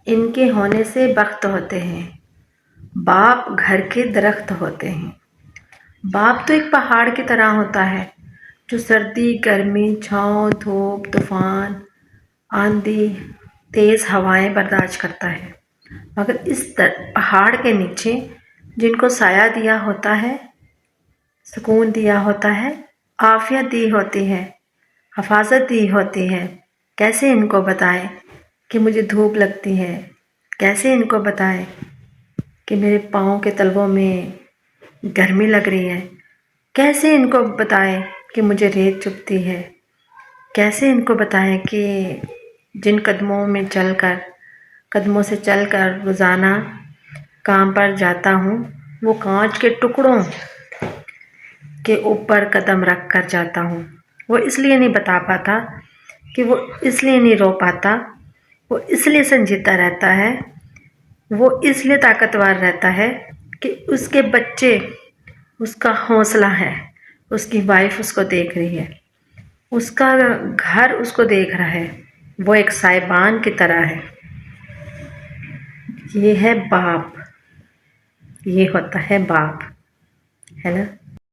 ان کے ہونے سے بخت ہوتے ہیں، باپ گھر کے درخت ہوتے ہیں۔ باپ تو ایک پہاڑ کی طرح ہوتا ہے جو سردی، گرمی، چھاؤں، دھوپ، طوفان، آندھی، تیز ہوائیں برداشت کرتا ہے، مگر اس پہاڑ کے نیچے جن کو سایہ دیا ہوتا ہے، سکون دیا ہوتا ہے، عافیت دی ہوتی ہے، حفاظت دی ہوتی ہے، کیسے ان کو بتائیں کہ مجھے دھوپ لگتی ہے؟ کیسے ان کو بتائیں کہ میرے پاؤں کے تلووں میں گرمی لگ رہی ہے؟ کیسے ان کو بتائیں کہ مجھے ریت چبھتی ہے؟ کیسے ان کو بتائیں کہ جن قدموں سے چل کر روزانہ کام پر جاتا ہوں، وہ کانچ کے ٹکڑوں کے اوپر قدم رکھ کر جاتا ہوں۔ وہ اس لیے نہیں بتا پاتا کہ وہ اس لیے نہیں رو پاتا، وہ اس لیے سنجیدہ رہتا ہے، وہ اس لیے طاقتور رہتا ہے کہ اس کے بچے اس کا حوصلہ ہے، اس کی وائف اس کو دیکھ رہی ہے، اس کا گھر اس کو دیکھ رہا ہے، وہ ایک سائبان کی طرح ہے۔ یہ ہے باپ، یہ ہوتا ہے باپ، ہے نا؟